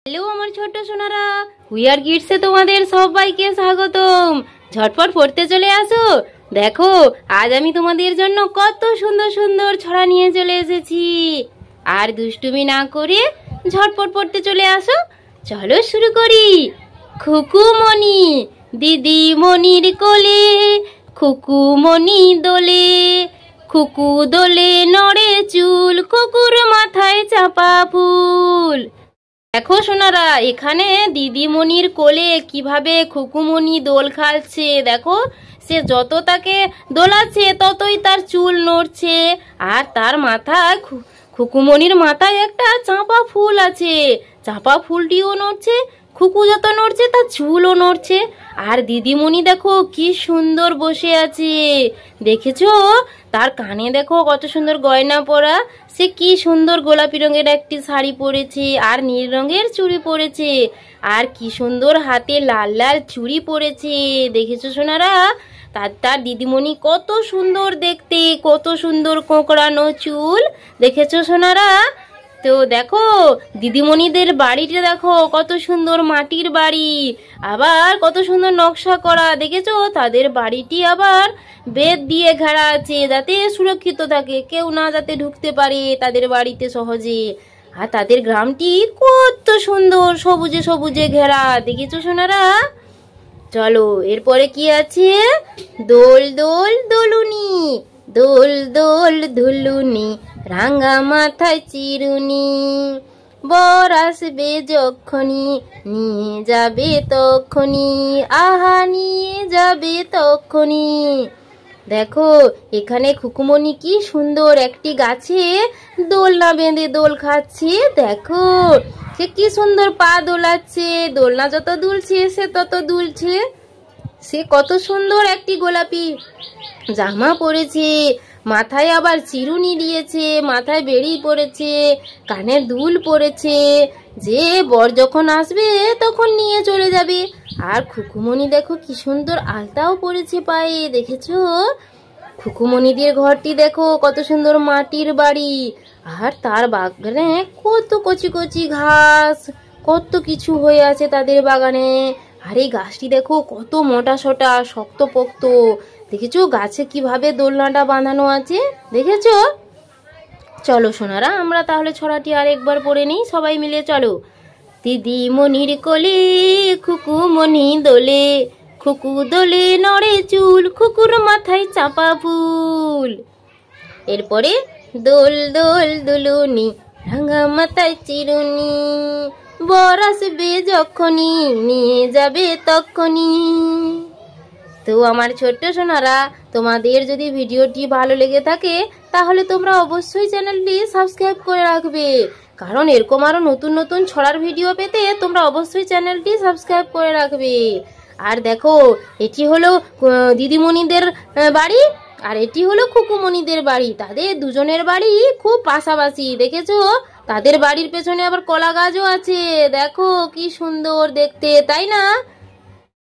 Hello আমার ছোট Sonara, wear কিডসে তোমাদের সবাইকে স্বাগতম। ঝটপট পড়তে চলে আসো। দেখো আজ আমি তোমাদের জন্য কত সুন্দর সুন্দর ছড়া নিয়ে চলে এসেছি। আর দুষ্টুমি না করে ঝটপট পড়তে চলে আসো। চলো শুরু করি। খুকুমণি দিদিমণির কোলে, খুকুমণি দোলে, খুকু দোলে নড়ে চুল, খুকুর মাথায় চাপা ফুল। দেখো সোনারা, এখানে দিদিমণির কোলে কিভাবে খুকুমণি দোল খাচ্ছে। দেখো সে যত তাকে দোলাচ্ছে ততই তার চুল নড়ছে। আর তার মাথায় খুকুমণির মাথায় একটা চাঁপা ফুল আছে, চাঁপা ফুলটিও নড়ছে। খুকু যত নড়ছে তার চুলও নড়ছে। আর দিদিমণি দেখো কি সুন্দর বসে আছে, দেখেছো? তার কানে দেখো কত সুন্দর গয়না পরা। সে কি সুন্দর গোলাপি রঙের একটি শাড়ি পরেছে আর নীল রঙের চুড়ি পরেছে। আর কি সুন্দর হাতে লাল লাল চুড়ি পরেছে, দেখেছো সোনারা? তার দিদিমণি কত সুন্দর দেখতে, কত সুন্দর কোঁকড়ানো চুল, দেখেছো সোনারা? তো দেখো দিদিমণিদের বাড়িটা দেখো কত সুন্দর মাটির বাড়ি, আবার কত সুন্দর নকশা করা, দেখেছো? তাদের বাড়িটি আবার বেত দিয়ে ঘেরা আছে যাতে সুরক্ষিত থাকে, কেউ না যাতে ঢুকতে পারে তাদের বাড়িতে সহজে। আর তাদের গ্রামটি কত সুন্দর সবুজে সবুজে ঘেরা, দেখেছো সোনারা? চলো এরপরে কি আছে? দোল দোল দোলুনি, দোল দোল দুলুনি, রাঙা মাথায় চিরুনি, বর আসবে যখনি, নিয়ে যাবে তখনি, আহা নিয়ে যাবে তখনি। দেখো এখানে খুকুমণি কি সুন্দর একটি গাছে দোলনা বেঁধে দোল খাচ্ছে। দেখো সে কি সুন্দর পা দোলাচ্ছে, দোলনা যত দুলছে সে তত দুলছে। সে কত সুন্দর একটি গোলাপি জামা পরেছে, মাথায় আবার চিরুনি দিয়েছে, মাথায় বেড়ি পরেছে, কানে দুল পরেছে, যে বর যখন আসবে তখন নিয়ে চলে যাবে। আর খুকুমণি দেখো কি সুন্দর আলতাও পরেছে পায়ে, দেখেছো? খুকুমণিদের ঘরটি দেখো কত সুন্দর মাটির বাড়ি। আর তার বাগানে কত কচি কচি ঘাস, কত কিছু হয়ে আছে তাদের বাগানে। আর এই গাছটি দেখো কত মোটা সোটা শক্ত পোক্ত, দেখেছো? গাছে কিভাবে দোলনাটা বাঁধানো আছে, দেখেছো? চলো সোনারা, আমরা তাহলে ছড়াটি আর একবার পড়ে নিই সবাই মিলে। চলো। দিদিমণির কোলে, খুকুমণি দোলে, খুকু দোলে নড়ে চুল, খুকুর মাথায় চাপা ফুল। এরপরে দোল দোল দুলুনি, রাঙা মাথায় চিরুনি, বর আসবে যখনি, নিয়ে যাবে তখনি। তো আমার ছোট্ট সোনারা, তোমাদের যদি ভিডিওটি ভালো লেগে থাকে তাহলে তোমরা অবশ্যই চ্যানেলটি সাবস্ক্রাইব করে রাখবে, কারণ এরকম আরো নতুন নতুন ছড়ার ভিডিও পেতে তোমরা অবশ্যই চ্যানেলটি সাবস্ক্রাইব করে রাখবে। আর দেখো এটি হলো দিদিমণিদের বাড়ি, আর এটি হলো খুকুমণিদের বাড়ি। তাদের দুজনের বাড়ি খুব পাশাপাশি, দেখেছো? তাদের বাড়ির পেছনে আবার কলা গাছও আছে, দেখো কি সুন্দর দেখতে, তাই না?